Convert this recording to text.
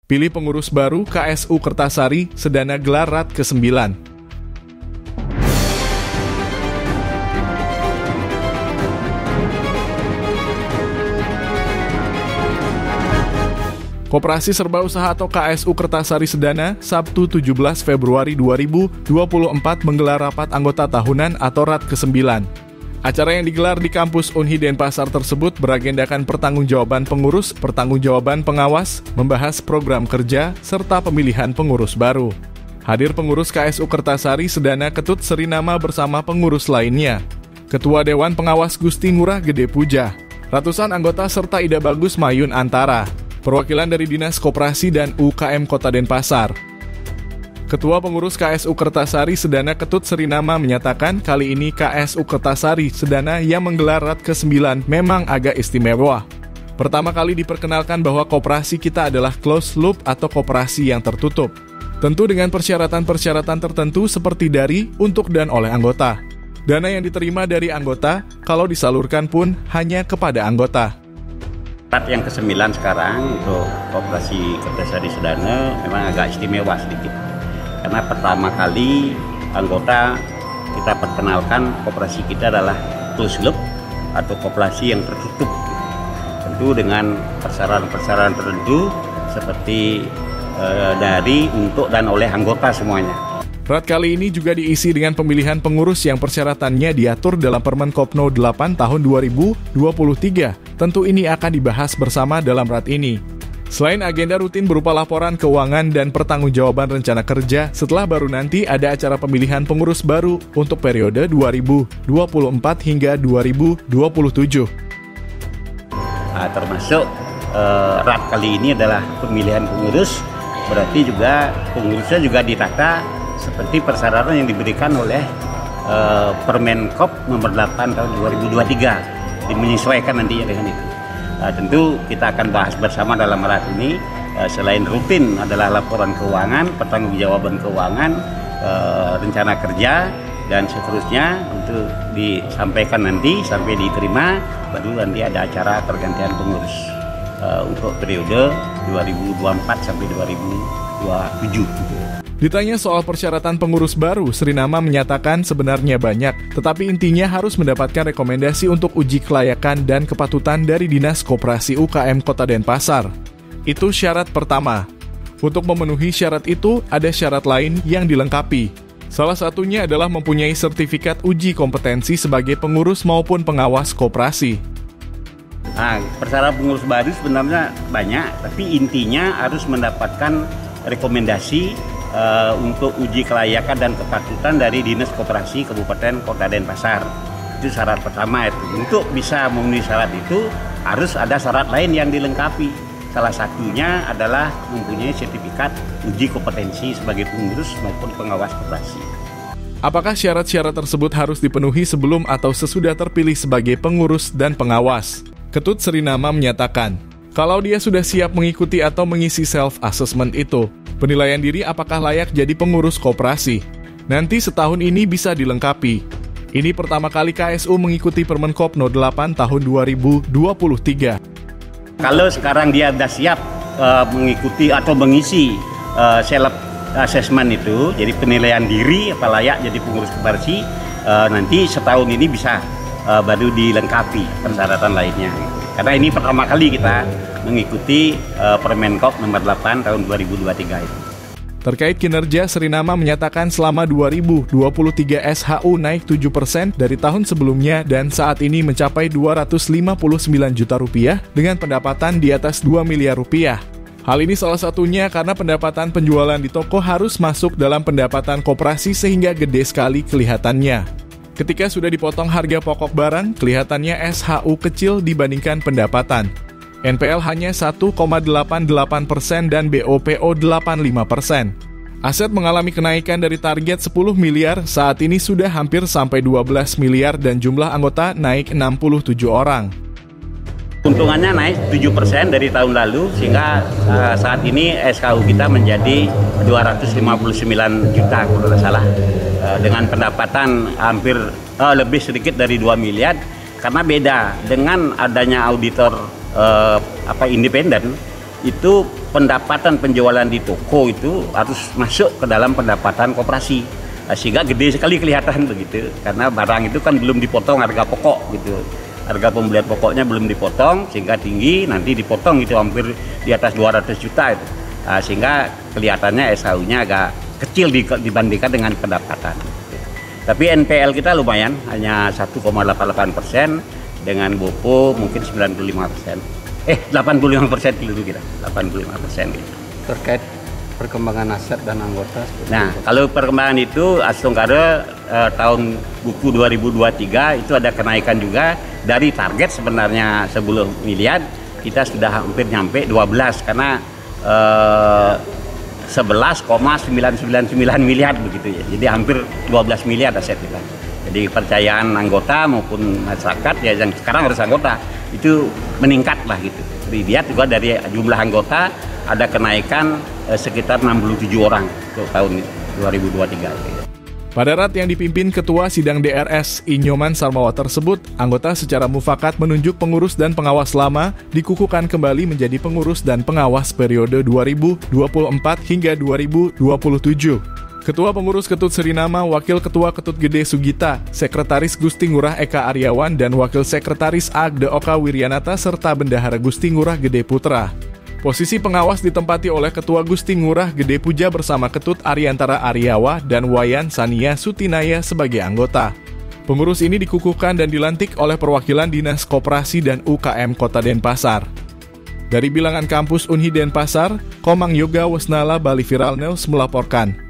Pilih pengurus baru KSU Kertasari Sedana gelar RAT ke-9. Koperasi Serba Usaha atau KSU Kertasari Sedana, Sabtu 17 Februari 2024 menggelar rapat anggota tahunan atau RAT ke-9. Acara yang digelar di kampus Unhi Denpasar tersebut beragendakan pertanggungjawaban pengurus, pertanggungjawaban pengawas, membahas program kerja, serta pemilihan pengurus baru. Hadir pengurus KSU Kertasari Sedana Ketut Serinama bersama pengurus lainnya. Ketua Dewan Pengawas Gusti Ngurah Gede Puja, ratusan anggota serta Ida Bagus Mayun Antara, perwakilan dari Dinas Koperasi dan UKM Kota Denpasar. Ketua Pengurus KSU Kertasari Sedana Ketut Serinama menyatakan kali ini KSU Kertasari Sedana yang menggelar RAT ke-9 memang agak istimewa. Pertama kali diperkenalkan bahwa koperasi kita adalah closed loop atau koperasi yang tertutup. Tentu dengan persyaratan-persyaratan tertentu seperti dari, untuk, dan oleh anggota. Dana yang diterima dari anggota, kalau disalurkan pun hanya kepada anggota. RAT yang ke-9 sekarang untuk Koperasi Kertasari Sedana memang agak istimewa sedikit. Karena pertama kali anggota kita perkenalkan koperasi kita adalah closed loop atau koperasi yang tertutup. Tentu dengan persyaratan-persyaratan tertentu seperti dari, untuk, dan oleh anggota semuanya. RAT kali ini juga diisi dengan pemilihan pengurus yang persyaratannya diatur dalam Permen Kopno 8 tahun 2023. Tentu ini akan dibahas bersama dalam RAT ini. Selain agenda rutin berupa laporan keuangan dan pertanggungjawaban rencana kerja, setelah baru nanti ada acara pemilihan pengurus baru untuk periode 2024 hingga 2027. Termasuk RAT kali ini adalah pemilihan pengurus, berarti juga pengurusnya juga ditata seperti persyaratan yang diberikan oleh Permenkop nomor 8 tahun 2023, menyesuaikan nantinya dengan itu. Tentu kita akan bahas bersama dalam RAT ini, selain rutin adalah laporan keuangan, pertanggungjawaban keuangan, rencana kerja, dan seterusnya untuk disampaikan nanti sampai diterima, baru nanti ada acara pergantian pengurus untuk periode 2024 sampai 2027. Ditanya soal persyaratan pengurus baru, Serinama menyatakan sebenarnya banyak, tetapi intinya harus mendapatkan rekomendasi untuk uji kelayakan dan kepatutan dari Dinas Koperasi UKM Kota Denpasar. Itu syarat pertama. Untuk memenuhi syarat itu, ada syarat lain yang dilengkapi. Salah satunya adalah mempunyai sertifikat uji kompetensi sebagai pengurus maupun pengawas koperasi. Persyaratan pengurus baru sebenarnya banyak, tapi intinya harus mendapatkan rekomendasi untuk uji kelayakan dan kepatutan dari Dinas Koperasi Kabupaten Kota Denpasar. Itu syarat pertama itu. Untuk bisa memenuhi syarat itu harus ada syarat lain yang dilengkapi. Salah satunya adalah mempunyai sertifikat uji kompetensi sebagai pengurus maupun pengawas koperasi. Apakah syarat-syarat tersebut harus dipenuhi sebelum atau sesudah terpilih sebagai pengurus dan pengawas? Ketut Serinama menyatakan, kalau dia sudah siap mengikuti atau mengisi self-assessment itu, penilaian diri apakah layak jadi pengurus koperasi, nanti setahun ini bisa dilengkapi. Ini pertama kali KSU mengikuti Permen Kopno 8 tahun 2023. Kalau sekarang dia sudah siap mengikuti atau mengisi self-assessment itu, jadi penilaian diri apa layak jadi pengurus koperasi, nanti setahun ini bisa baru dilengkapi persyaratan lainnya. Karena ini pertama kali kita mengikuti Permenkop nomor 8 tahun 2023 itu. Terkait kinerja, Serinama menyatakan selama 2023 SHU naik 7% dari tahun sebelumnya dan saat ini mencapai 259 juta rupiah dengan pendapatan di atas 2 miliar rupiah. Hal ini salah satunya karena pendapatan penjualan di toko harus masuk dalam pendapatan koperasi sehingga gede sekali kelihatannya. Ketika sudah dipotong harga pokok barang, kelihatannya SHU kecil dibandingkan pendapatan. NPL hanya 1,88% dan BOPO 85%. Aset mengalami kenaikan dari target 10 miliar, saat ini sudah hampir sampai 12 miliar dan jumlah anggota naik 67 orang. Keuntungannya naik 7% dari tahun lalu, sehingga saat ini SKU kita menjadi 259 juta kalau tidak salah. Dengan pendapatan hampir lebih sedikit dari 2 miliar, karena beda dengan adanya auditor independen, itu pendapatan penjualan di toko itu harus masuk ke dalam pendapatan koperasi. Sehingga gede sekali kelihatan begitu, karena barang itu kan belum dipotong harga pokok gitu. Harga pembelian pokoknya belum dipotong sehingga tinggi, nanti dipotong itu hampir di atas 200 juta itu. Sehingga kelihatannya SHU-nya agak kecil dibandingkan dengan pendapatan. Tapi NPL kita lumayan, hanya 1,88%, dengan BOPO mungkin 95%. 85% dulu kita, 85% gitu. Terkait perkembangan aset dan anggota. Nah, kalau perkembangan itu Astungkare tahun buku 2023 itu ada kenaikan juga dari target sebenarnya 10 miliar, kita sudah hampir nyampe 12 karena 11,999 miliar begitu ya. Jadi hampir 12 miliar aset kita. Jadi kepercayaan anggota maupun masyarakat ya yang sekarang harus anggota itu meningkat lah gitu. Dilihat juga dari jumlah anggota ada kenaikan sekitar 67 orang untuk tahun 2023. Pada rat yang dipimpin Ketua Sidang DRS Inyoman Sarmawa tersebut, anggota secara mufakat menunjuk pengurus dan pengawas lama dikukuhkan kembali menjadi pengurus dan pengawas periode 2024 hingga 2027. Ketua Pengurus Ketut Suriname, Wakil Ketua Ketut Gede Sugita, Sekretaris Gusti Ngurah Eka Aryawan, dan Wakil Sekretaris Agde Oka Wiryanata serta Bendahara Gusti Ngurah Gede Putra. Posisi pengawas ditempati oleh Ketua Gusti Ngurah Gede Puja bersama Ketut Ariantara Aryawa dan Wayan Sania Sutinaya sebagai anggota. Pengurus ini dikukuhkan dan dilantik oleh perwakilan Dinas Koperasi dan UKM Kota Denpasar. Dari bilangan kampus Unhi Denpasar, Komang Yoga Wasnala Bali Viral News melaporkan.